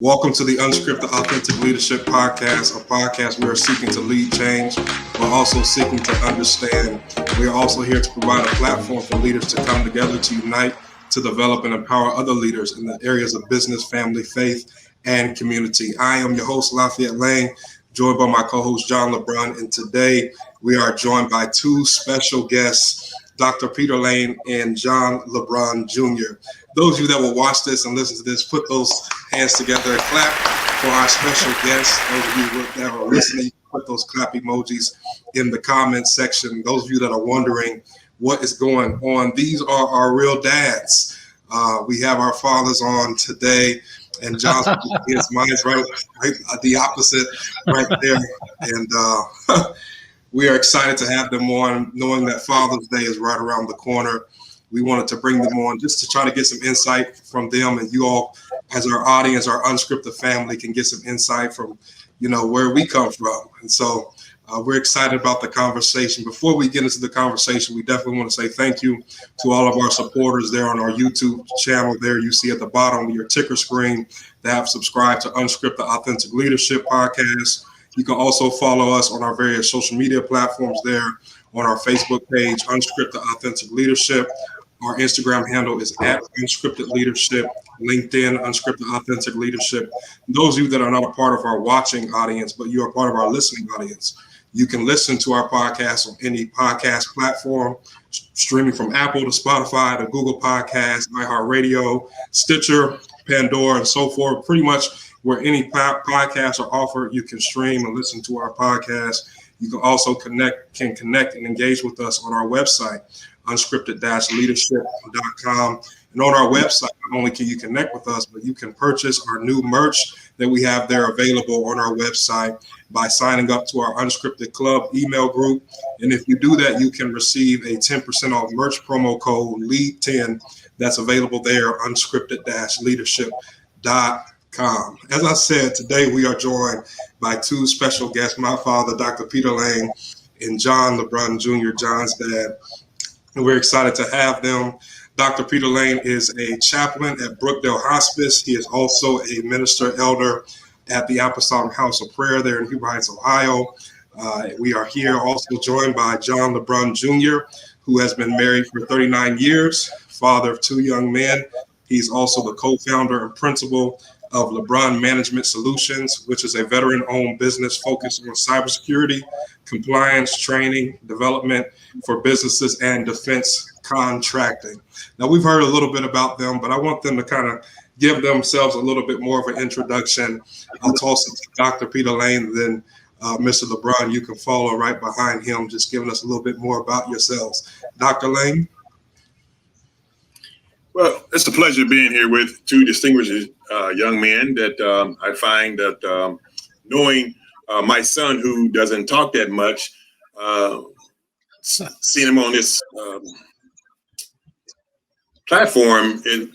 Welcome to the Unscripted Authentic Leadership Podcast, a podcast we are seeking to lead change, but also seeking to understand. We are also here to provide a platform for leaders to come together, to unite, to develop and empower other leaders in the areas of business, family, faith, and community. I am your host, Lafayette Lane, joined by my co-host, John Lebrun, and today we are joined by two special guests, Dr. Peter Lane and John Lebrun Jr. Those of you that will watch this and listen to this, put those hands together and clap for our special guests. Those of you that are listening, put those clap emojis in the comments section. Those of you that are wondering what is going on, these are our real dads. We have our fathers on today, and John's mine's right the opposite right there. And we are excited to have them on, knowing that Father's Day is right around the corner. We wanted to bring them on just to try to get some insight from them, and you all, as our audience, our unscripted family, can get some insight from, where we come from. And so we're excited about the conversation. Before we get into the conversation, we definitely want to say thank you to all of our supporters there on our YouTube channel. There you see at the bottom of your ticker screen that have subscribed to Unscripted Authentic Leadership Podcast. You can also follow us on our various social media platforms there, on our Facebook page, Unscripted Authentic Leadership. Our Instagram handle is at Unscripted Leadership, LinkedIn, Unscripted Authentic Leadership. Those of you that are not a part of our watching audience, but you are part of our listening audience, you can listen to our podcast on any podcast platform, streaming from Apple to Spotify to Google Podcasts, IHeart Radio, Stitcher, Pandora, and so forth. Pretty much where any podcasts are offered, you can stream and listen to our podcast. You can also connect and engage with us on our website, unscripted-leadership.com. And on our website, not only can you connect with us, but you can purchase our new merch that we have there available on our website by signing up to our Unscripted Club email group. And if you do that, you can receive a 10% off merch promo code LEAD10 that's available there, unscripted-leadership.com. As I said, today we are joined by two special guests, my father, Dr. Peter Lane, and John Lebrun Jr., John's dad. And we're excited to have them. Dr. Peter Lane is a chaplain at Brookdale Hospice. He is also a minister elder at the Apostolic House of Prayer there in Huber Heights, Ohio. We are here also joined by John Lebrun Jr., who has been married for 39 years, father of two young men. He's also the co-founder and principal of Lebrun Management Solutions, which is a veteran-owned business focused on cybersecurity, compliance, training, development for businesses, and defense contracting. Now, we've heard a little bit about them, but I want them to kind of give themselves a little bit more of an introduction. I'll toss it to Dr. Peter Lane, then Mr. Lebrun, you can follow right behind him, just giving us a little bit more about yourselves. Dr. Lane? Well, it's a pleasure being here with two distinguished young men that I find that knowing my son, who doesn't talk that much, seeing him on this platform, it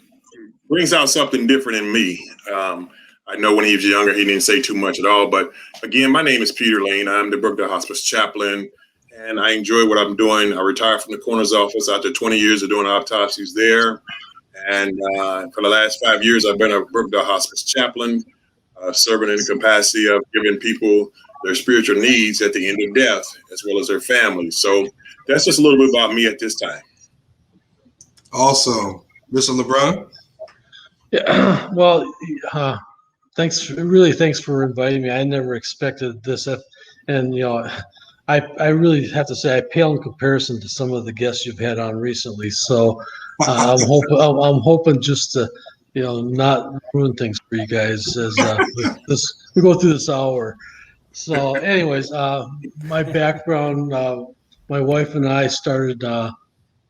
brings out something different in me. I know when he was younger, he didn't say too much at all. But again, my name is Peter Lane. I'm the Brookdale Hospice chaplain, and I enjoy what I'm doing. I retired from the coroner's office after 20 years of doing autopsies there. And for the last 5 years, I've been a Brookdale Hospice chaplain, serving in the capacity of giving people their spiritual needs at the end of death, as well as their families. So that's just a little bit about me at this time. Awesome. Mr. Lebrun? Yeah, well, thanks for inviting me. I never expected this. And, I really have to say I pale in comparison to some of the guests you've had on recently. So I'm hoping just to, not ruin things for you guys as we go through this hour. So anyways, my background, my wife and I started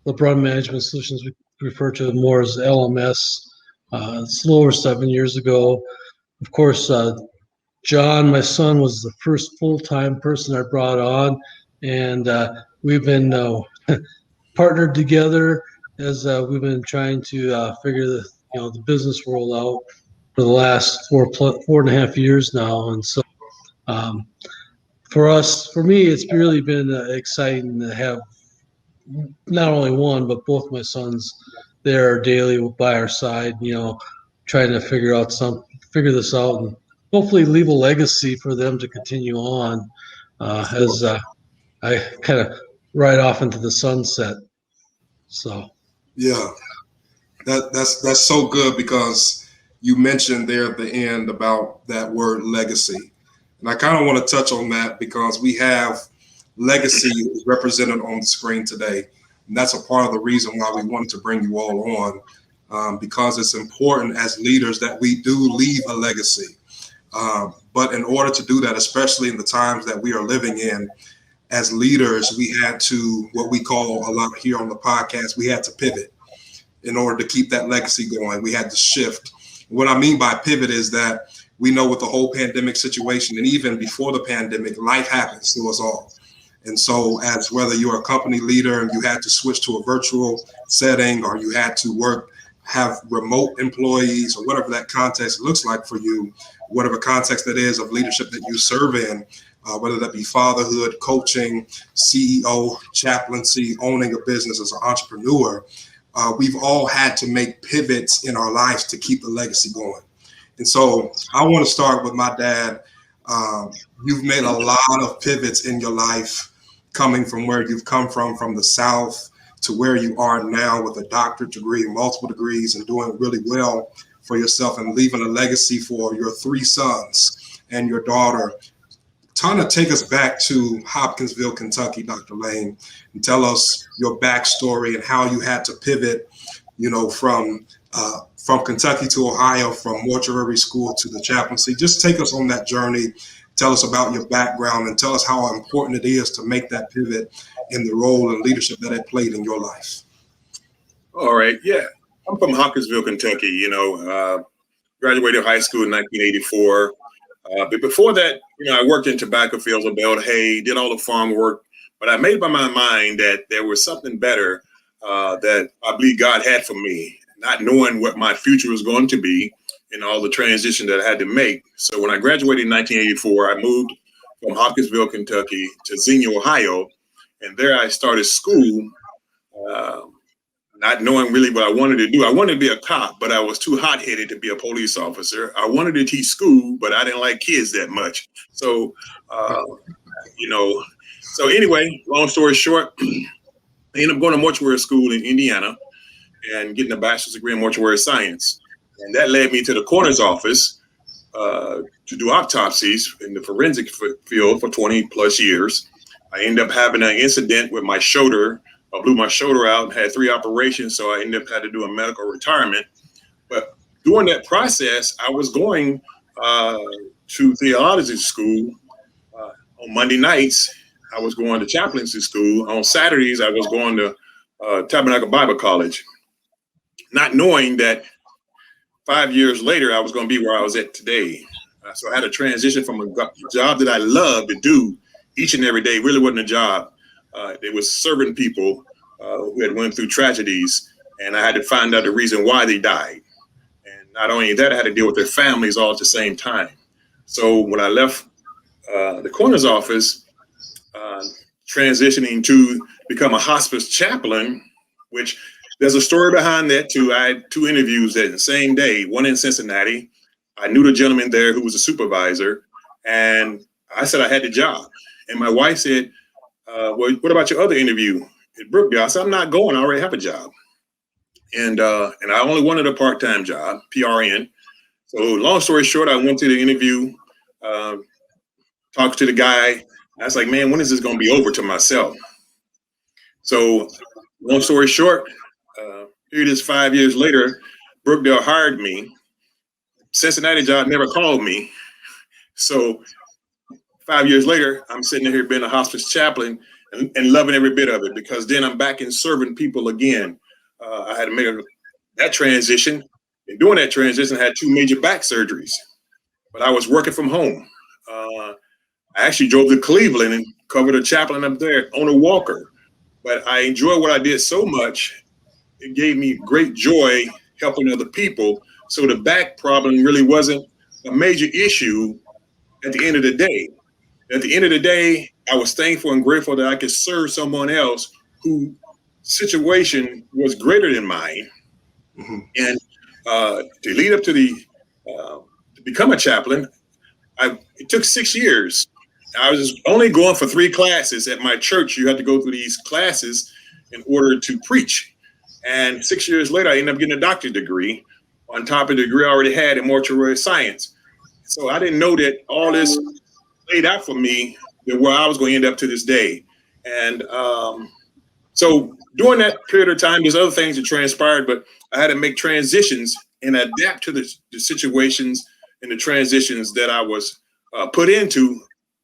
Lebrun Management Solutions. We refer to it more as LMS. It's a little over 7 years ago. Of course, John, my son, was the first full-time person I brought on, and we've been partnered together as we've been trying to figure the business world out for the last 4.5 years now. And so for me, it's really been exciting to have not only one, but both my sons there daily by our side, trying to figure out figure this out and hopefully leave a legacy for them to continue on as I kind of ride off into the sunset. So Yeah, that's so good, because you mentioned there at the end about that word legacy. And I kind of want to touch on that because we have legacy represented on the screen today. And that's a part of the reason why we wanted to bring you all on, because it's important as leaders that we do leave a legacy. But in order to do that, especially in the times that we are living in, as leaders, we had to, what we call a lot here on the podcast, we had to pivot in order to keep that legacy going. We had to shift. What I mean by pivot is that we know with the whole pandemic situation, and even before the pandemic, life happens to us all. And so as whether you're a company leader and you had to switch to a virtual setting, or you had to have remote employees, or whatever that context looks like for you, whatever context that is of leadership that you serve in, whether that be fatherhood, coaching, CEO, chaplaincy, owning a business as an entrepreneur, we've all had to make pivots in our lives to keep the legacy going. And so I want to start with my dad. You've made a lot of pivots in your life, coming from where you've come from the South, to where you are now with a doctorate degree, multiple degrees, and doing really well for yourself and leaving a legacy for your 3 sons and your daughter. Kind of take us back to Hopkinsville, Kentucky, Dr. Lane, and tell us your backstory and how you had to pivot, from Kentucky to Ohio, from mortuary school to the chaplaincy. Just take us on that journey. Tell us about your background and tell us how important it is to make that pivot in the role and leadership that it played in your life. All right. Yeah. I'm from Hopkinsville, Kentucky, graduated high school in 1984. But before that, I worked in tobacco fields, I baled hay, did all the farm work. But I made up my mind that there was something better that I believe God had for me, not knowing what my future was going to be and all the transition that I had to make. So when I graduated in 1984, I moved from Hopkinsville, Kentucky to Xenia, Ohio. And there I started school, not knowing really what I wanted to do. I wanted to be a cop, but I was too hot-headed to be a police officer. I wanted to teach school, but I didn't like kids that much. So, so anyway, long story short, I ended up going to mortuary school in Indiana and getting a bachelor's degree in mortuary science. And that led me to the coroner's office to do autopsies in the forensic field for 20 plus years. I ended up having an incident with my shoulder. I blew my shoulder out and had 3 operations, so I ended up having to do a medical retirement. But during that process, I was going to theology school. On Monday nights, I was going to chaplaincy school. On Saturdays, I was going to Tabernacle Bible College, not knowing that 5 years later, I was going to be where I was at today. So I had a transition from a job that I loved to do each and every day. Really wasn't a job. It was serving people who had went through tragedies, and I had to find out the reason why they died. And not only that, I had to deal with their families all at the same time. So when I left the coroner's office, transitioning to become a hospice chaplain, which there's a story behind that too. I had 2 interviews that the same day, one in Cincinnati. I knew the gentleman there who was a supervisor, and I said I had the job. And my wife said, well, what about your other interview at Brookdale? I said, I'm not going. I already have a job. And I only wanted a part-time job, PRN. So long story short, I went to the interview, talked to the guy. I was like, man, when is this going to be over to myself? So long story short, here it is 5 years later, Brookdale hired me. Cincinnati job never called me. So 5 years later, I'm sitting here being a hospice chaplain and loving every bit of it, because then I'm back in serving people again. I had to make that transition. And doing that transition, I had 2 major back surgeries, but I was working from home. I actually drove to Cleveland and covered a chaplain up there on a walker. But I enjoyed what I did so much. It gave me great joy helping other people. So the back problem really wasn't a major issue at the end of the day. At the end of the day, I was thankful and grateful that I could serve someone else whose situation was greater than mine. Mm-hmm. And to lead up to the become a chaplain, it took 6 years. I was only going for 3 classes at my church. You had to go through these classes in order to preach. And 6 years later, I ended up getting a doctorate degree on top of the degree I already had in mortuary science. So I didn't know that all this laid out for me, that where I was going to end up to this day. And so during that period of time, there's other things that transpired, but I had to make transitions and adapt to the situations and the transitions that I was put into,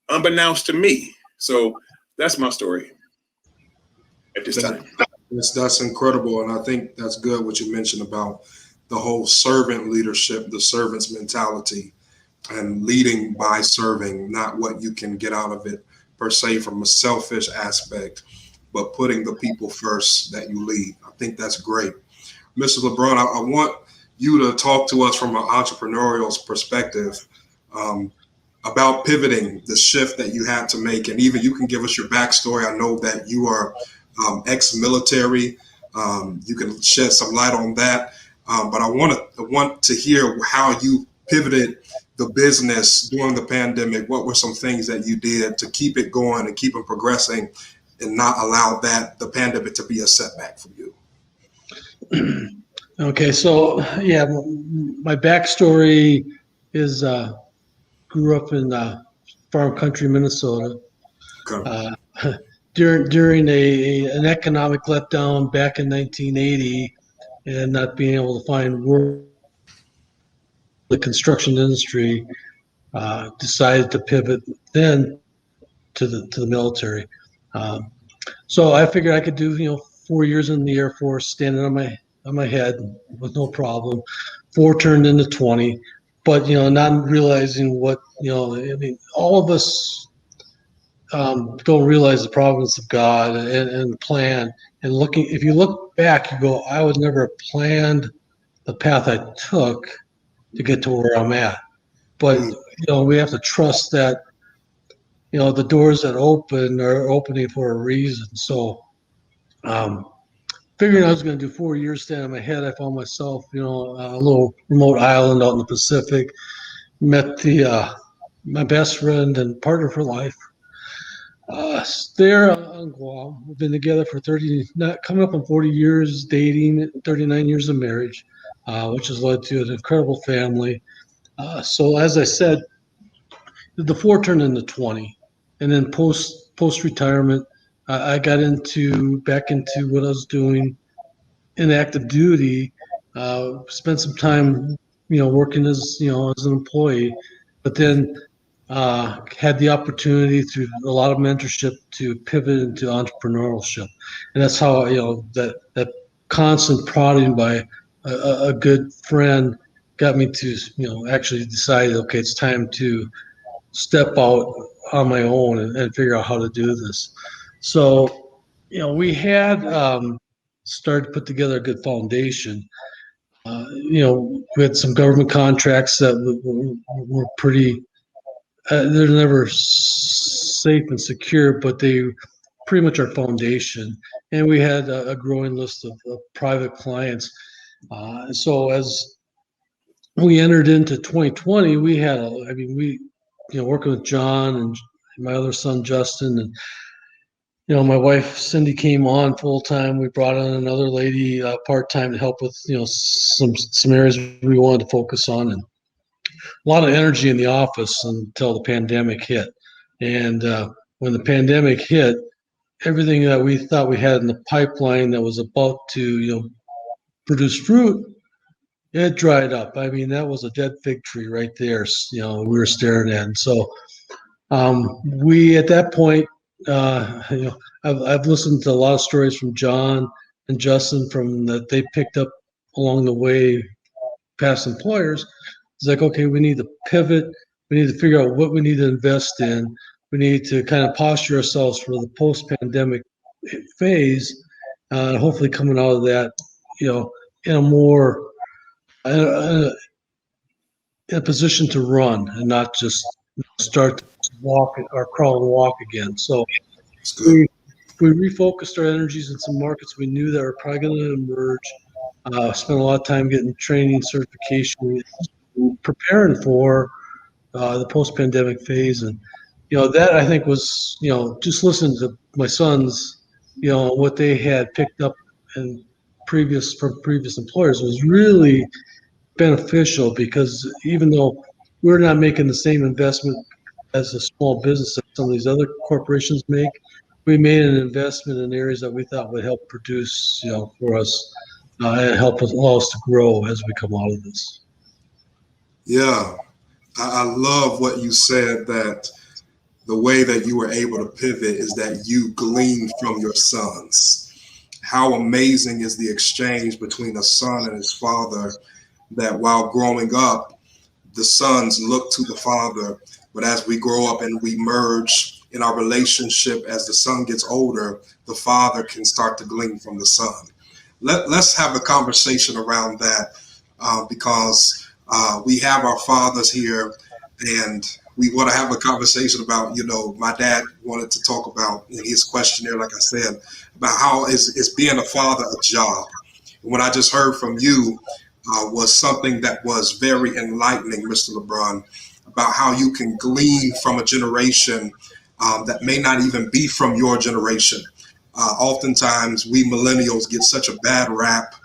unbeknownst to me. So that's my story at this time. That's incredible. And I think that's good what you mentioned about the whole servant leadership, the servant's mentality, and leading by serving, not what you can get out of it per se from a selfish aspect, but putting the people first that you lead. I think that's great. Mr. Lebrun, I want you to talk to us from an entrepreneurial perspective about pivoting, the shift that you had to make. And even you can give us your backstory. I know that you are ex-military. You can shed some light on that. But I want to hear how you pivoted the business during the pandemic. What were some things that you did to keep it going and keep it progressing and not allow the pandemic to be a setback for you? Okay, so yeah, my backstory is grew up in farm country, Minnesota. Okay. During an economic letdown back in 1980, and not being able to find work, the construction industry decided to pivot then to the military. So I figured I could do 4 years in the Air Force, standing on my head with no problem. 4 turned into 20, but not realizing what I mean. All of us don't realize the providence of God and the plan. And if you look back, you go, I would never have planned the path I took to get to where I'm at. But we have to trust that the doors that open are opening for a reason. So figuring I was going to do 4 years standing on my head, I found myself a little remote island out in the Pacific. Met my best friend and partner for life there on Guam. We've been together for coming up on 40 years dating, 39 years of marriage, which has led to an incredible family. So as I said, the 4 turned into 20, and then post retirement, I got back into what I was doing in active duty. Spent some time, working as as an employee, but then had the opportunity through a lot of mentorship to pivot into entrepreneurship, and that's how that constant prodding by a good friend got me to actually decide, okay, it's time to step out on my own and figure out how to do this. So we had started to put together a good foundation. We had some government contracts that were pretty. They're never safe and secure, but they pretty much our foundation. And we had a growing list of private clients. So as we entered into 2020, we had, working with John and my other son, Justin, and my wife, Cindy, came on full time. We brought on another lady part-time to help with, some areas we wanted to focus on, and a lot of energy in the office until the pandemic hit. And when the pandemic hit, everything that we thought we had in the pipeline that was about to, produce fruit, it dried up. I mean, that was a dead fig tree right there. We were staring at. And so we, at that point, I've listened to a lot of stories from John and Justin from that they picked up along the way, past employers. It's like, okay, we need to pivot. We need to figure out what we need to invest in. We need to kind of posture ourselves for the post-pandemic phase, hopefully coming out of that, in a more in a position to run and not just start to walk or crawl and walk again. So we refocused our energies in some markets we knew that were probably going to emerge. Spent a lot of time getting training, certification. preparing for the post-pandemic phase. And, that I think was, just listening to my sons, what they had picked up from previous employers was really beneficial, because even though we're not making the same investment as a small business that some of these other corporations make, we made an investment in areas that we thought would help produce, for us, and help us all to grow as we come out of this. Yeah, I love what you said, that the way that you were able to pivot is that you gleaned from your sons. How amazing is the exchange between a son and his father, that while growing up, the sons look to the father, but as we grow up and we merge in our relationship, as the son gets older, the father can start to glean from the son. Let's have a conversation around that, because we have our fathers here, and we want to have a conversation about, my dad wanted to talk about in his questionnaire, like I said, about how is being a father a job. And what I just heard from you was something that was very enlightening, Mr. Lebrun, about how you can glean from a generation that may not even be from your generation. Oftentimes, we millennials get such a bad rap.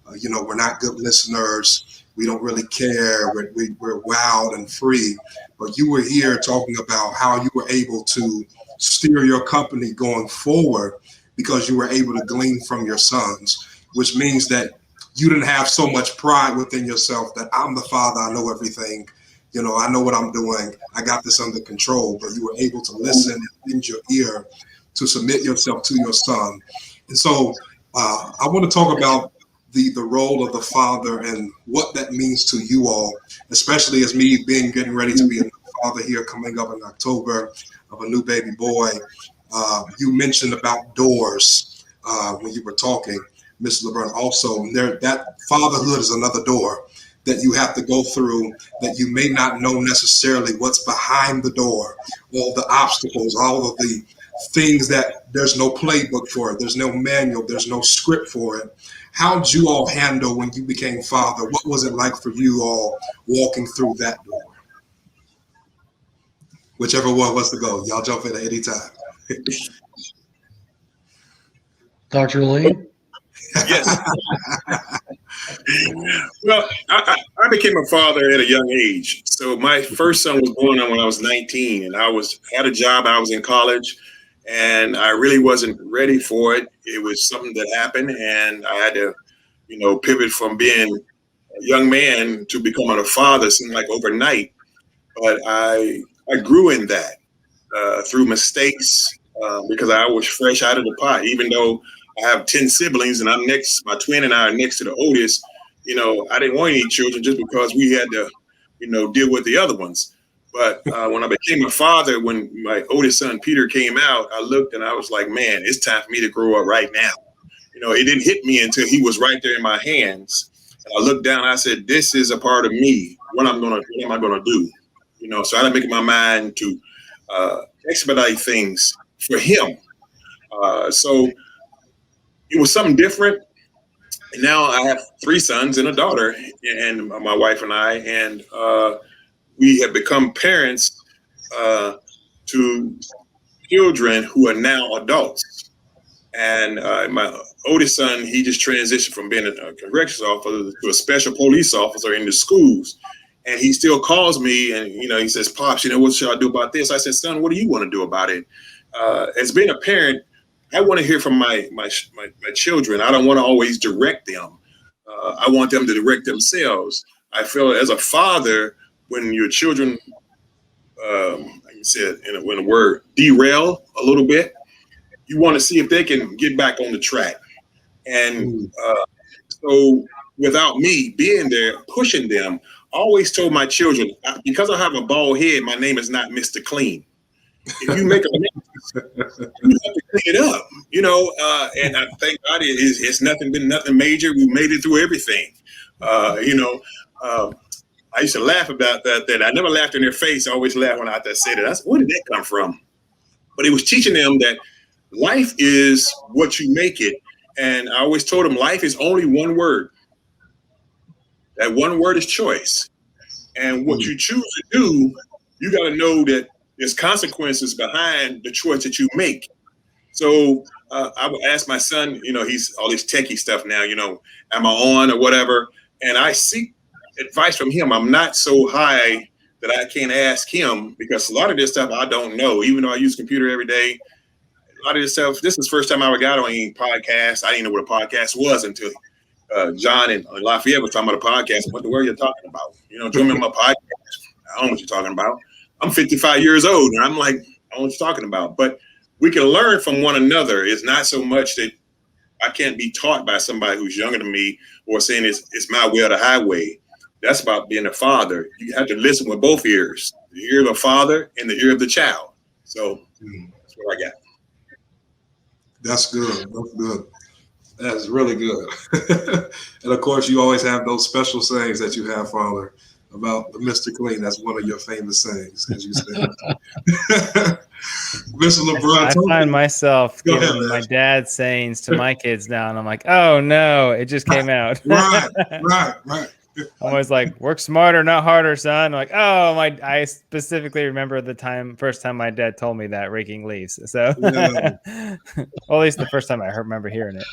We're not good listeners. We don't really care. We're wild and free. But you were here talking about how you were able to steer your company going forward because you were able to glean from your sons, which means that you didn't have so much pride within yourself that I'm the father, I know everything. I know what I'm doing. I got this under control. But you were able to listen and bend your ear to submit yourself to your son. And so I want to talk about the role of the father and what that means to you all, especially as me getting ready to be a new father here coming up in October of a new baby boy. You mentioned about doors when you were talking, Ms. Lebrun. Also, that fatherhood is another door that you have to go through, that you may not know necessarily what's behind the door, all the obstacles, all of the things that there's no playbook for it, there's no manual, there's no script for it. How did you all handle when you became father? What was it like for you all walking through that door? Whichever one wants to go, y'all jump in at any time. Dr. Lane? Yes. Well, I became a father at a young age. So my first son was born when I was 19, and I had a job. I was in college, and I really wasn't ready for it. It was something that happened, and I had to, pivot from being a young man to becoming a father. It seemed like overnight, but I grew in that through mistakes because I was fresh out of the pot. Even though I have 10 siblings, and my twin and I are next to the oldest. I didn't want any children just because we had to, deal with the other ones. But when I became a father, when my oldest son, Peter, came out, I looked and I was like, man, it's time for me to grow up right now. It didn't hit me until he was right there in my hands. And I looked down, and I said, this is a part of me. What am I going to do? So I had to make my mind to expedite things for him. So it was something different. And now I have 3 sons and a daughter, and my wife and I, and we have become parents to children who are now adults. And my oldest son, he just transitioned from being a corrections officer to a special police officer in the schools. And he still calls me and, he says, Pops, what should I do about this? I said, son, what do you want to do about it? As being a parent, I want to hear from my children. I don't want to always direct them. I want them to direct themselves. I feel as a father, when your children, like you said, when the word derail a little bit, you want to see if they can get back on the track. And so without me being there, pushing them, I always told my children, because I have a bald head, my name is not Mr. Clean. If you make a mess, you have to clean it up, and I thank God it's been nothing major. We made it through everything. I used to laugh about that. I never laughed in their face. I always laugh when I said it. I said, where did that come from? But it was teaching them that life is what you make it. And I always told them life is only one word. That one word is choice. And what you choose to do, you got to know that there's consequences behind the choice that you make. So I would ask my son, he's all this techie stuff now, am I on or whatever? And I seek advice from him. I'm not so high that I can't ask him, because a lot of this stuff I don't know, even though I use computer every day. A lot of this stuff, this is the first time I ever got on any podcast. I didn't know what a podcast was until John and Lafayette was talking about a podcast. What the world are you talking about? Join me on my podcast. I don't know what you're talking about. I'm 55 years old, and I'm like, I don't know what you're talking about. But we can learn from one another. It's not so much that I can't be taught by somebody who's younger than me or saying it's my way or the highway. That's about being a father. You have to listen with both ears, the ear of the father and the ear of the child. So that's what I got. That's good. That's good. That's really good. And of course, you always have those special sayings that you have, Father, about the Mr. Clean. That's one of your famous sayings, as you said. Mr. Lebrun, I find myself giving my dad's sayings to my kids now, and I'm like, oh no, it just came out. Right. I'm always like, work smarter, not harder, son. I'm like, oh my! I specifically remember the first time my dad told me that raking leaves. So, Yeah. well, at least the first time I remember hearing it.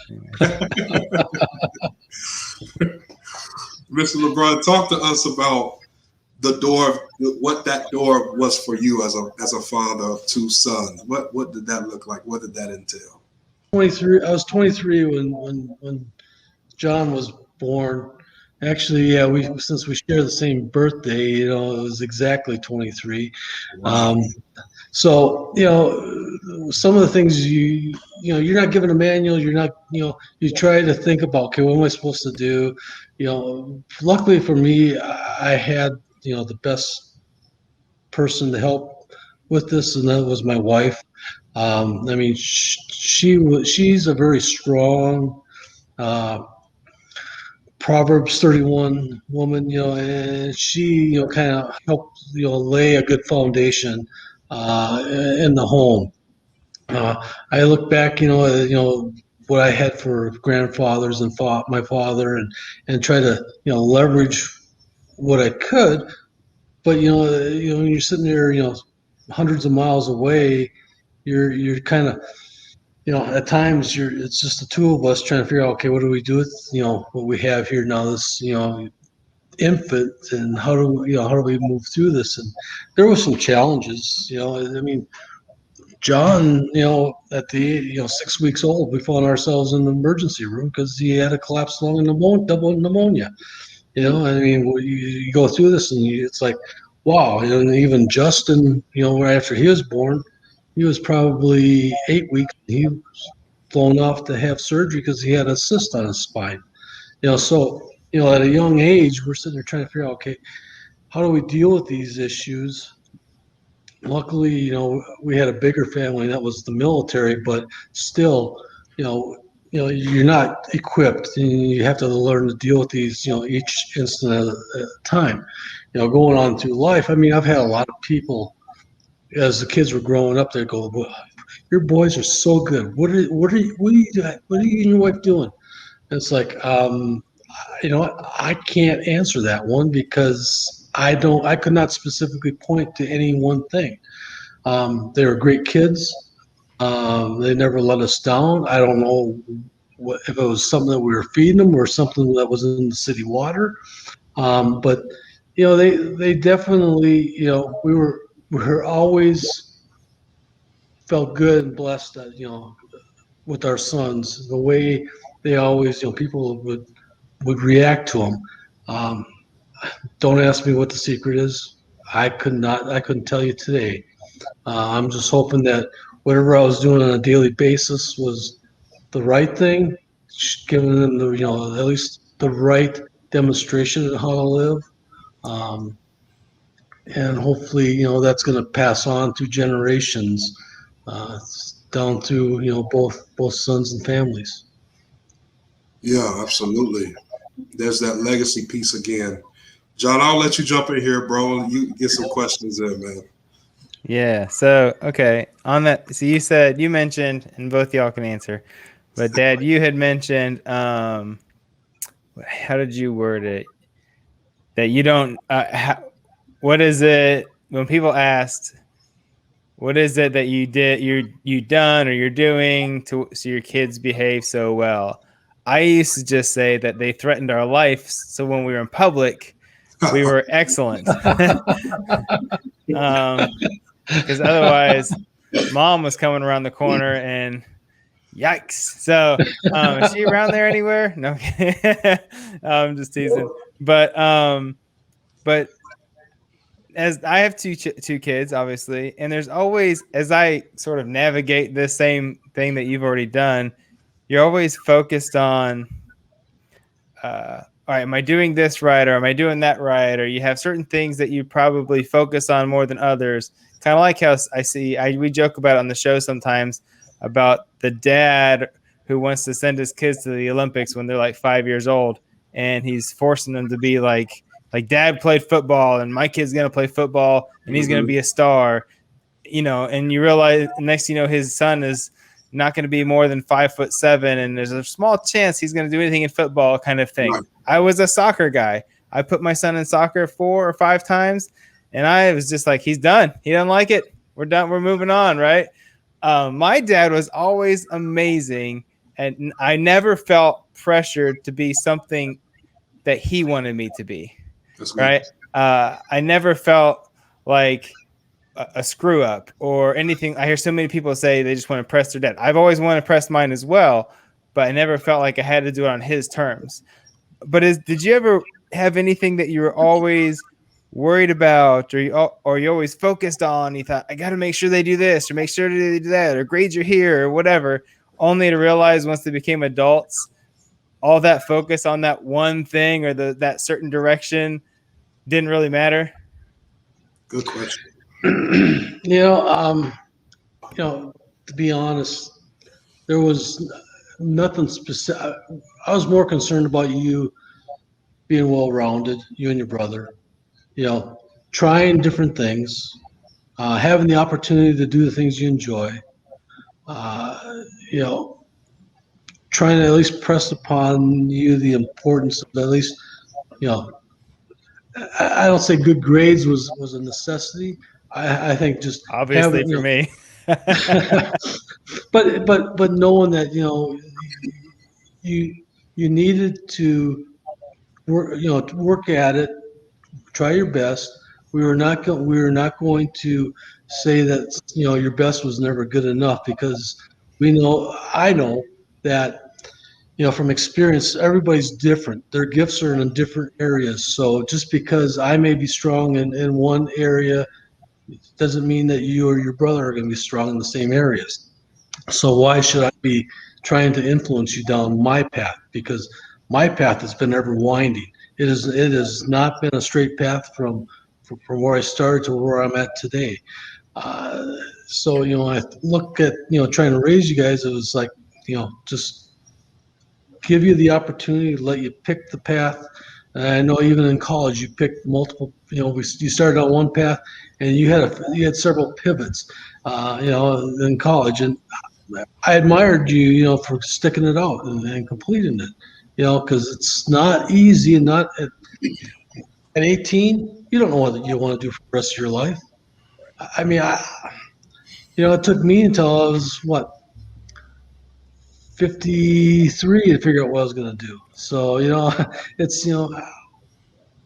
Mr. Lebrun, talk to us about the door, what that door was for you as a father of two sons. What did that look like? What did that entail? 23. I was 23 when John was born. Actually, yeah, since we share the same birthday, it was exactly 23. Wow. So, some of the things you're not given a manual. You're not, you try to think about, okay, what am I supposed to do? Luckily for me, I had, the best person to help with this, and that was my wife. I mean, she's a very strong, Proverbs 31 woman, and she, kind of helped, lay a good foundation in the home. I look back, what I had for grandfathers and my father, and try to, leverage what I could. But when you're sitting there, hundreds of miles away, you're kind of, at times it's just the two of us trying to figure out, okay, what do we do with, what we have here now, this, infant, and how do we move through this? And there were some challenges, I mean, John, at the 6 weeks old, we found ourselves in the emergency room because he had a collapsed lung and double pneumonia. I mean, you go through this and it's like, wow. And even Justin, right after he was born, he was probably 8 weeks. He was flown off to have surgery because he had a cyst on his spine. So, at a young age, we're sitting there trying to figure out, okay, how do we deal with these issues? Luckily, we had a bigger family, and that was the military, but still, you're not equipped, and you have to learn to deal with these, each instant at a time. Going on through life. I mean, I've had a lot of people, as the kids were growing up, they go, well, your boys are so good. What are you and your wife doing? And it's like, I can't answer that one because I could not specifically point to any one thing. They were great kids. They never let us down. I don't know if it was something that we were feeding them or something that was in the city water. But they definitely, we were always felt good and blessed that, with our sons, the way they always, people would react to them. Don't ask me what the secret is. I couldn't tell you today. I'm just hoping that whatever I was doing on a daily basis was the right thing, giving them the, at least the right demonstration of how to live. And hopefully, that's going to pass on through generations, down through, both sons and families. Yeah, absolutely. There's that legacy piece again. John, I'll let you jump in here, bro. You get some questions in, man. Yeah. So, okay. On that, so you mentioned, and both y'all can answer, but Dad, you had mentioned, how did you word it? That you don't, what is it when people asked, what is it that you done or you're doing to so your kids behave so well? I used to just say that they threatened our life, so when we were in public, we were excellent. Because otherwise, mom was coming around the corner and yikes. So, is she around there anywhere? No, I'm just teasing. But as I have two kids, obviously, and there's always, as I sort of navigate this same thing that you've already done, you're always focused on, all right, am I doing this right, or am I doing that right? Or you have certain things that you probably focus on more than others. Kind of like how we joke about it on the show sometimes about the dad who wants to send his kids to the Olympics when they're like 5 years old, and he's forcing them to be like dad played football and my kid's going to play football and he's going to be a star, and you realize next, his son is not going to be more than 5'7", and there's a small chance he's going to do anything in football, kind of thing. Right. I was a soccer guy. I put my son in soccer 4 or 5 times, and I was just like, he's done. He doesn't like it. We're done. We're moving on, right? My dad was always amazing, and I never felt pressured to be something that he wanted me to be. That's right. I never felt like a screw up or anything. I hear so many people say they just want to impress their dad. I've always wanted to impress mine as well, but I never felt like I had to do it on his terms. But did you ever have anything that you were always worried about, or you always focused on? You thought, I got to make sure they do this, or make sure they do that, or grades are here, or whatever, only to realize once they became adults, all that focus on that one thing or that certain direction didn't really matter? Good question. To be honest, there was nothing specific. I was more concerned about you being well-rounded, you and your brother, trying different things, having the opportunity to do the things you enjoy, trying to at least press upon you the importance of at least, I don't say good grades was a necessity. I think just obviously for me, but knowing that you needed to work at it, try your best. We were not going to say that your best was never good enough, because I know that from experience, everybody's different. Their gifts are in different areas. So just because I may be strong in one area doesn't mean that you or your brother are going to be strong in the same areas. So why should I be trying to influence you down my path? Because my path has been ever winding. It has not been a straight path from where I started to where I'm at today. So I look at trying to raise you guys. It was like just give you the opportunity to let you pick the path. And I know even in college you picked multiple. You started on one path, and you had several pivots. In college, and I admired you, for sticking it out and completing it. Because it's not easy, and not at 18, you don't know what you want to do for the rest of your life. I mean, it took me until I was 53 to figure out what I was going to do. So, it's,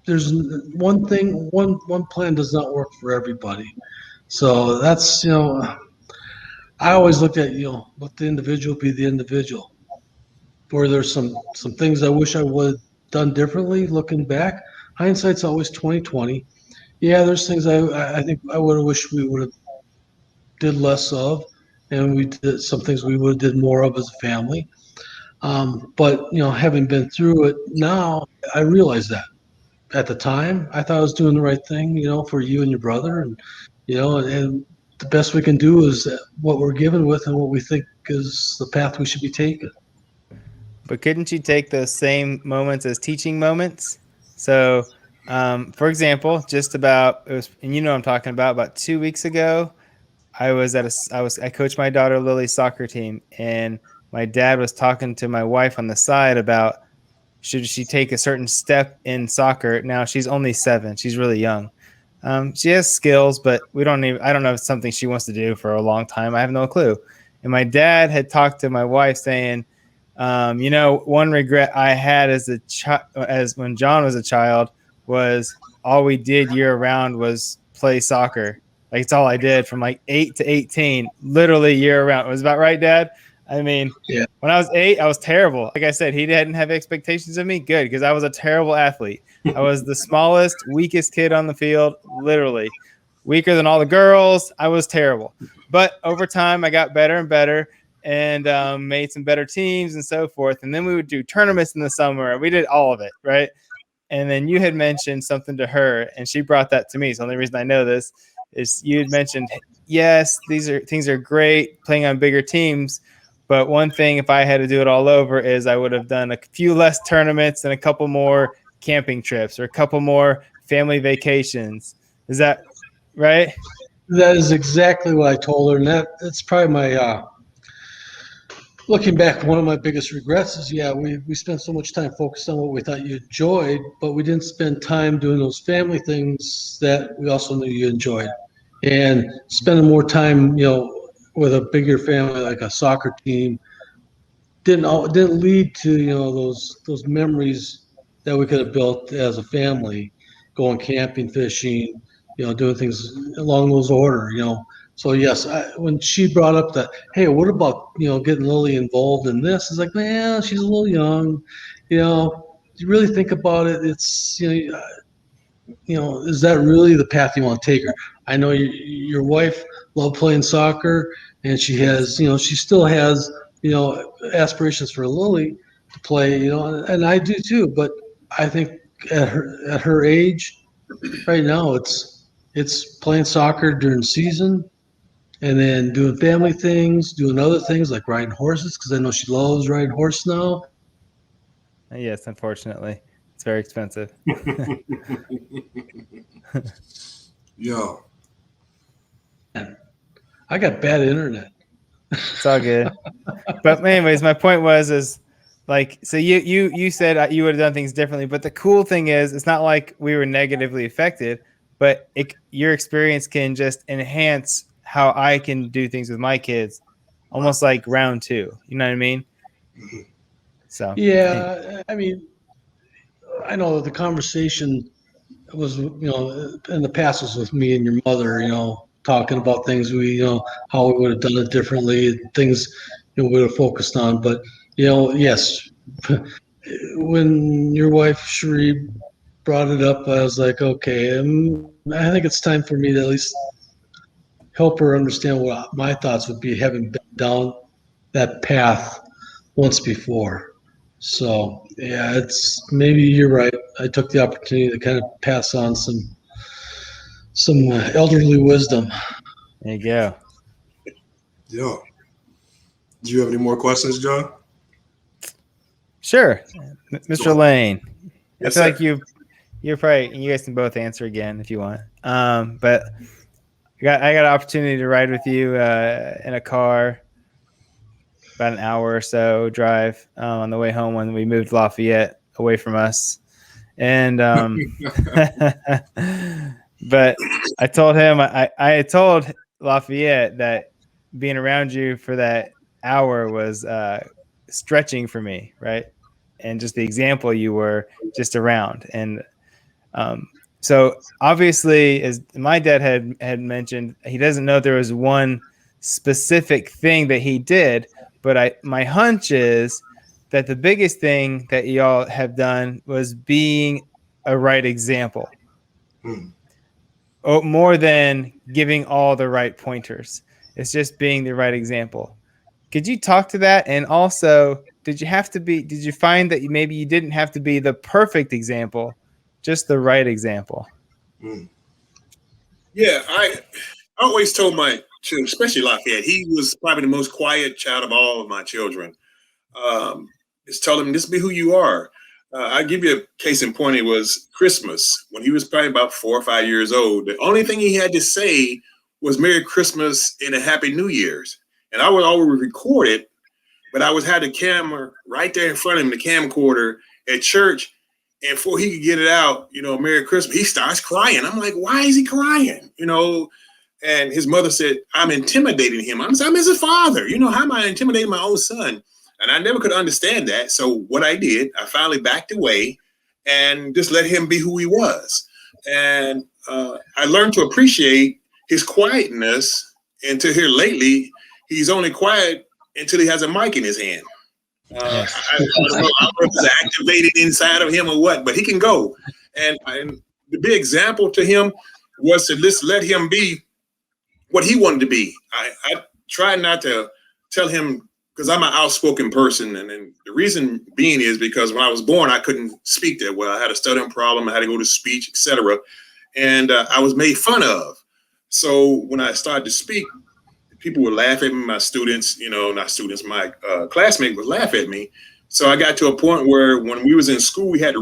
there's one thing, one plan does not work for everybody. So that's, I always looked at, let the individual be the individual. Where there's some things I wish I would have done differently looking back. Hindsight's always 20/20. Yeah, there's things I think I would have wished we would have did less of, and we did some things we would have did more of as a family. But having been through it now, I realize that. At the time, I thought I was doing the right thing, for you and your brother, and and the best we can do is what we're given with and what we think is the path we should be taking. But couldn't you take those same moments as teaching moments? So, for example, and I'm talking about 2 weeks ago, I coached my daughter Lily's soccer team, and my dad was talking to my wife on the side about should she take a certain step in soccer. Now she's only 7; she's really young, She has skills, but I don't know if it's something she wants to do for a long time. I have no clue. And my dad had talked to my wife saying, one regret I had as when John was a child was all we did year round was play soccer. Like it's all I did from like 8 to 18, literally year round. Was about right, Dad? I mean, Yeah. when I was 8, I was terrible. Like I said, he didn't have expectations of me. Good, because I was a terrible athlete. I was the smallest, weakest kid on the field, literally. Weaker than all the girls. I was terrible. But over time, I got better and better and made some better teams and so forth. And then we would do tournaments in the summer. We did all of it, right? And then you had mentioned something to her, and she brought that to me. So the only reason I know this is you had mentioned, yes, things are great playing on bigger teams. But one thing, if I had to do it all over, is I would have done a few less tournaments and a couple more camping trips or a couple more family vacations. Is that right? That is exactly what I told her, and that's probably my looking back. One of my biggest regrets is, we spent so much time focused on what we thought you enjoyed, but we didn't spend time doing those family things that we also knew you enjoyed, and spending more time, with a bigger family like a soccer team didn't lead to those memories that we could have built as a family, going camping, fishing, doing things along those order. So yes, when she brought up that, hey, what about getting Lily involved in this? It's like, man, she's a little young. You really think about it. It's is that really the path you want to take her? I know your wife loved playing soccer, and she has, she still has, aspirations for Lily to play, and I do too. But I think at her age, right now, it's playing soccer during season, and then doing family things, doing other things like riding horses, because I know she loves riding horse now. Yes, unfortunately, it's very expensive. Yeah. I got bad internet. It's all good. But anyways, my point is like, so you said you would have done things differently, but the cool thing is it's not like we were negatively affected, but your experience can just enhance how I can do things with my kids, almost like round 2. You know what I mean? So Yeah, I mean, I know the conversation was, in the past was with me and your mother, talking about things how we would have done it differently, things we would have focused on. But, yes, when your wife, Sheree, brought it up, I was like, okay, I think it's time for me to at least help her understand what my thoughts would be, having been down that path once before. So yeah, it's maybe you're right. I took the opportunity to kind of pass on some elderly wisdom. there you go. Yeah. Do you have any more questions, John? Sure, Mr. Lane. Yes, I feel sir. like you're probably, you guys can both answer again if you want. But I got an opportunity to ride with you in a car about an hour or so drive on the way home when we moved Lafayette away from us. And but I told him I told Lafayette that being around you for that hour was stretching for me, right? And just the example you were just around. And so obviously, as my dad had mentioned, he doesn't know there was one specific thing that he did, but my hunch is that the biggest thing that y'all have done was being a right example. Oh, more than giving all the right pointers. It's just being the right example. Could you talk to that? And also, did you find that maybe you didn't have to be the perfect example, just the right example? Yeah, I always told my children, especially Lafayette, he was probably the most quiet child of all of my children. Just tell him, just be who you are. I'll give you a case in point. It was Christmas when he was probably about 4 or 5 years old. The only thing he had to say was Merry Christmas and a Happy New Year's. And I would always record it, but I had the camera right there in front of him, the camcorder at church. And before he could get it out, Merry Christmas, he starts crying. I'm like, why is he crying? And his mother said, I'm intimidating him. I'm his father. How am I intimidating my own son? And I never could understand that. So what I did, I finally backed away and just let him be who he was. And I learned to appreciate his quietness until here lately, he's only quiet until he has a mic in his hand. I don't know if it's activated inside of him or what, but he can go. And the big example to him was to just let him be what he wanted to be. I tried not to tell him, because I'm an outspoken person. And the reason being is because when I was born, I couldn't speak that well. I had a stuttering problem. I had to go to speech, etc. And I was made fun of. So when I started to speak, people would laugh at me. My students, not students, my classmates would laugh at me. So I got to a point where when we was in school, we had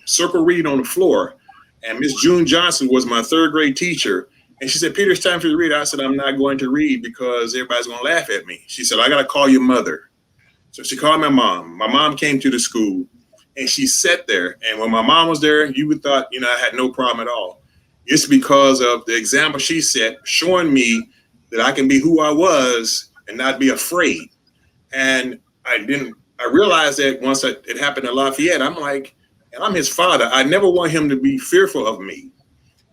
circle reading on the floor. And Miss June Johnson was my third grade teacher. And she said, Peter, it's time for you to read. I said, I'm not going to read because everybody's going to laugh at me. She said, I got to call your mother. So she called my mom. My mom came to the school and she sat there. And when my mom was there, you would thought, I had no problem at all. It's because of the example she set, showing me that I can be who I was and not be afraid. And I realized that once it happened in Lafayette, I'm like, and I'm his father. I never want him to be fearful of me.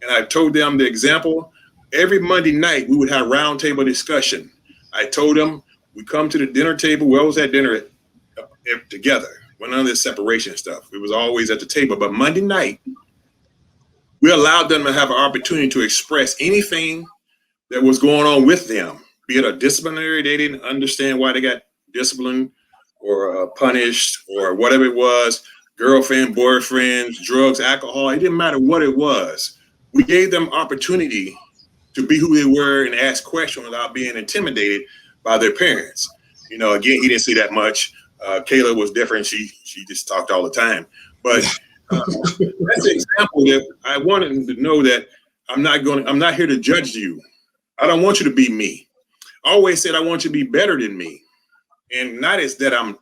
And I told them the example. Every Monday night, we would have round table discussion. I told them we come to the dinner table. We always had dinner together. None of this separation stuff. It was always at the table. But Monday night, we allowed them to have an opportunity to express anything that was going on with them, be it a disciplinary, they didn't understand why they got disciplined or punished or whatever it was, girlfriend, boyfriends, drugs, alcohol, it didn't matter what it was. We gave them opportunity to be who they were and ask questions without being intimidated by their parents. Again, he didn't see that much. Kayla was different. She just talked all the time. But that's an example that I wanted them to know that I'm not here to judge you. I don't want you to be me. I always said I want you to be better than me. And not as that I'm,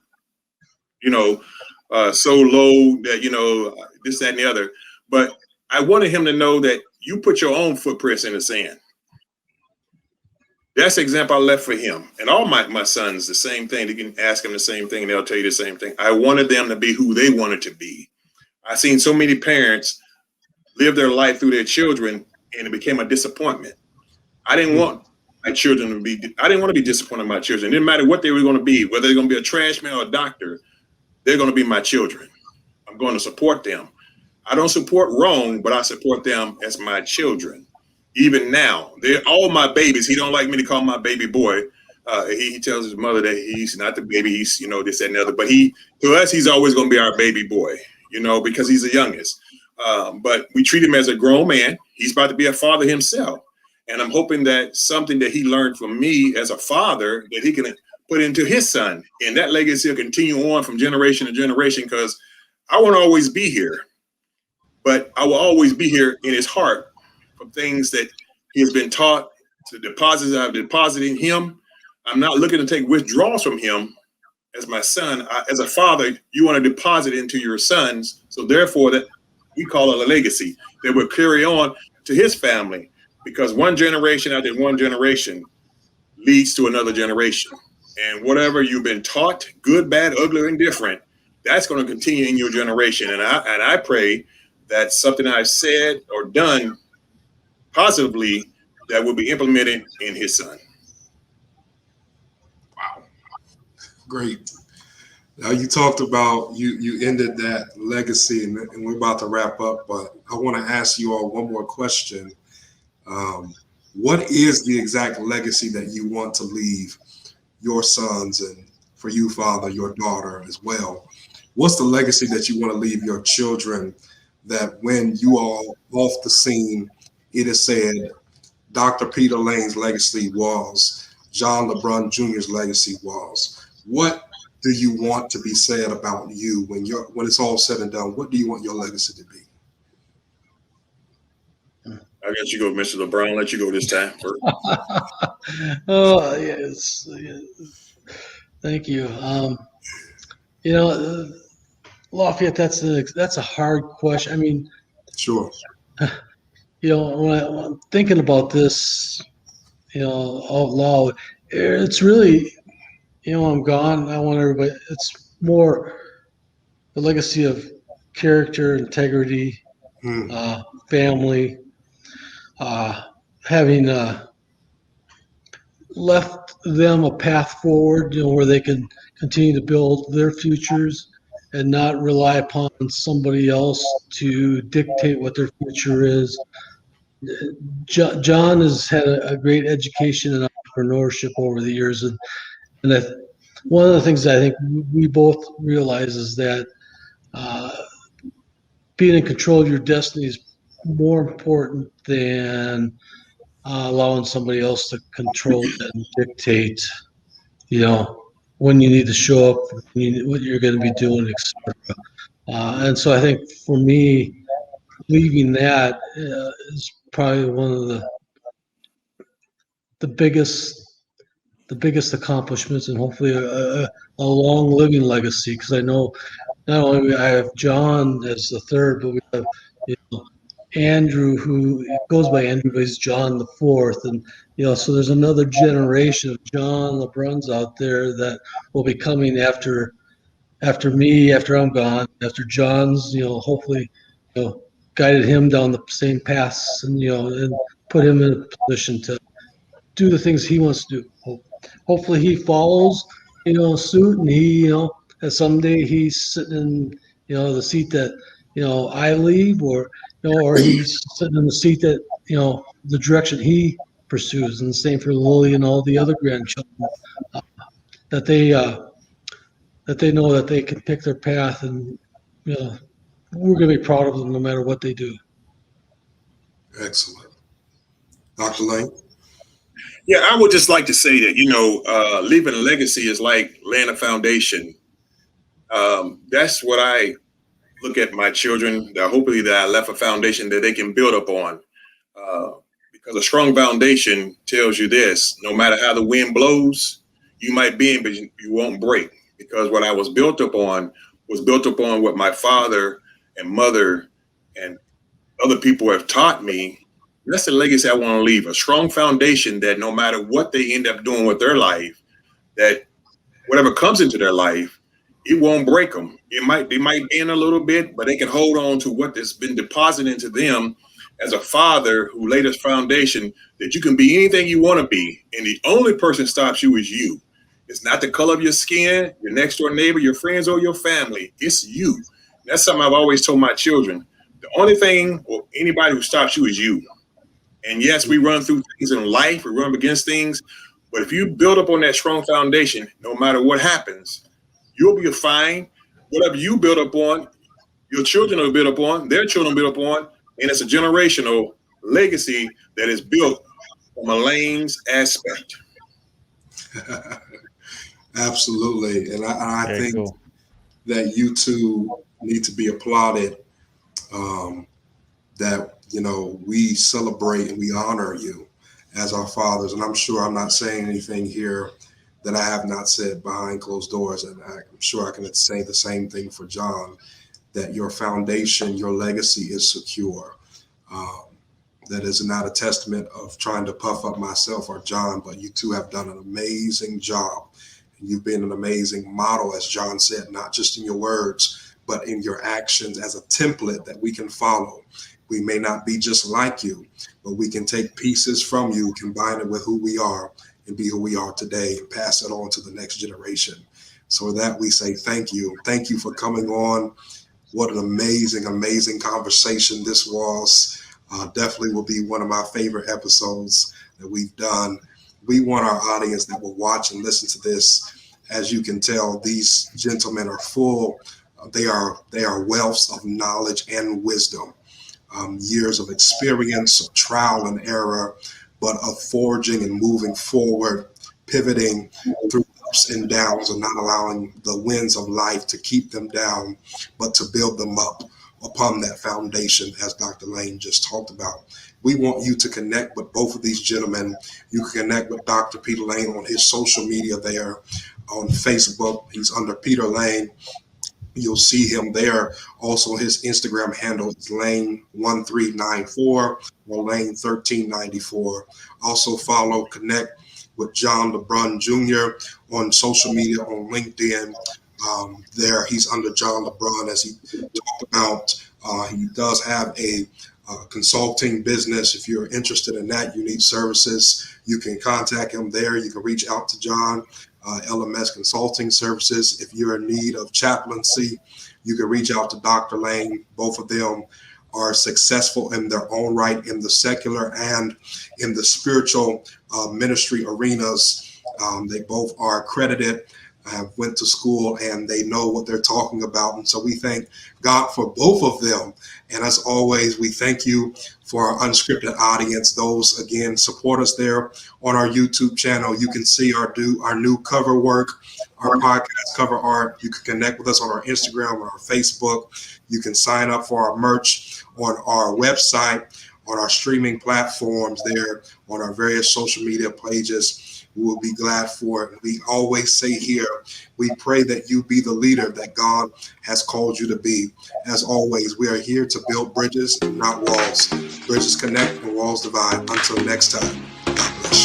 so low that, this, that, and the other. But I wanted him to know that you put your own footprints in the sand. That's the example I left for him. And all my sons, the same thing. You can ask them the same thing and they'll tell you the same thing. I wanted them to be who they wanted to be. I've seen so many parents live their life through their children and it became a disappointment. I didn't want my children to be, I didn't want to be disappointed in my children. It didn't matter what they were going to be, whether they're going to be a trash man or a doctor, they're going to be my children. I'm going to support them. I don't support wrong, but I support them as my children. Even now, they're all my babies. He don't like me to call my baby boy. He tells his mother that he's not the baby. He's, this, that, and the other. But to us, he's always going to be our baby boy, because he's the youngest. But we treat him as a grown man. He's about to be a father himself. And I'm hoping that something that he learned from me as a father that he can put into his son. And that legacy will continue on from generation to generation because I won't always be here. But I will always be here in his heart from things that he has been taught, to deposits I've deposited in him. I'm not looking to take withdrawals from him as my son. As a father, you want to deposit into your sons. So therefore, that we call it a legacy that will carry on to his family. Because one generation after one generation leads to another generation. And whatever you've been taught, good, bad, ugly, or indifferent, that's going to continue in your generation. And I pray that something I've said or done positively that will be implemented in his son. Wow. Great. Now you talked about, you ended that legacy and we're about to wrap up, but I want to ask you all one more question. What is the exact legacy that you want to leave your sons, and for you, father, your daughter as well? What's the legacy that you want to leave your children that when you are off the scene, it is said Dr. Peter Lane's legacy was, John Lebrun Jr.'s legacy was? What do you want to be said about you when it's all said and done? What do you want your legacy to be? I guess you go, Mr. LeBron. Let you go this time. Oh, yes. Thank you. Lafayette, that's a hard question. I mean, Sure. when I'm thinking about this, out loud, it's really, I'm gone. I want everybody. It's more the legacy of character, integrity, Mm, family, uh, having left them a path forward, where they can continue to build their futures and not rely upon somebody else to dictate what their future is. John has had a great education in entrepreneurship over the years, and one of the things I think we both realize is that uh, being in control of your destiny is more important than allowing somebody else to control it and dictate, you know, when you need to show up, what you're going to be doing, etc. And so I think for me, leaving that is probably one of the biggest the biggest accomplishments, and hopefully a long living legacy. Because I know not only I have John as the third, but we have, you know, Andrew, who goes by Andrew, but he's John the fourth, and so there's another generation of John Lebruns out there that will be coming after me, after I'm gone, after John's, hopefully, guided him down the same paths, and put him in a position to do the things he wants to do. Hopefully he follows, suit, and he, that someday he's sitting in, the seat that, I leave, or, or he's sitting in the seat that, the direction he pursues. And the same for Lily and all the other grandchildren, uh, that they, know that they can pick their path, and, we're going to be proud of them no matter what they do. excellent. Dr. Lane? Yeah, I would just like to say that, leaving a legacy is like laying a foundation. That's what I look at my children, that hopefully that I left a foundation that they can build up on. Because a strong foundation tells you this: no matter how the wind blows, you might bend, but you won't break. Because what I was built upon was built upon what my father and mother and other people have taught me. That's the legacy I want to leave: a strong foundation that no matter what they end up doing with their life, that whatever comes into their life, it won't break them. They might bend a little bit, but they can hold on to what has been deposited into them as a father who laid his foundation, that you can be anything you want to be, and the only person stops you is you. It's not the color of your skin, your next door neighbor, your friends, or your family. It's you. That's something I've always told my children. The only thing or anybody who stops you is you. And yes, we run through things in life, we run against things, but if you build up on that strong foundation, no matter what happens, you'll be fine. Whatever you build up on, your children will build up on, their children will build up on, and it's a generational legacy that is built from a Lane's aspect. Absolutely. And I Very think cool. that you two need to be applauded, that, we celebrate and we honor you as our fathers. And I'm sure I'm not saying anything here that I have not said behind closed doors. And I'm sure I can say the same thing for John, that your foundation, your legacy is secure. That is not a testament of trying to puff up myself or John, but you two have done an amazing job. You've been an amazing model, as John said, not just in your words, but in your actions, as a template that we can follow. We may not be just like you, but we can take pieces from you, combine it with who we are, and be who we are today, and pass it on to the next generation. So with that, we say thank you. Thank you for coming on. What an amazing, amazing conversation this was. Definitely will be one of my favorite episodes that we've done. We want our audience that will watch and listen to this. As you can tell, these gentlemen are full. They are wealths of knowledge and wisdom, years of experience, of trial and error, but of forging and moving forward, pivoting through ups and downs, and not allowing the winds of life to keep them down, but to build them up upon that foundation, as Dr. Lane just talked about. We want you to connect with both of these gentlemen. You can connect with Dr. Peter Lane on his social media there on Facebook. He's under Peter Lane. You'll see him there. Also, his Instagram handle is Lane1394 or Lane1394. Also, follow, connect with John Lebrun Jr. on social media, on LinkedIn. There, he's under John Lebrun, as he talked about. He does have a consulting business. If you're interested in that, you need services, you can contact him there. You can reach out to John. LMS Consulting Services. If you're in need of chaplaincy, you can reach out to Dr. Lane. Both of them are successful in their own right in the secular and in the spiritual ministry arenas. They both are accredited, went to school, and they know what they're talking about. And so we thank God for both of them. And as always, we thank you for our unscripted audience. Those, again, support us there on our YouTube channel. You can see our new cover work, our podcast cover art. You can connect with us on our Instagram, on our Facebook. You can sign up for our merch on our website, on our streaming platforms there, on our various social media pages. We will be glad for it. We always say here, we pray that you be the leader that God has called you to be. As always, we are here to build bridges and not walls. Bridges connect and walls divide. Until next time, God bless you.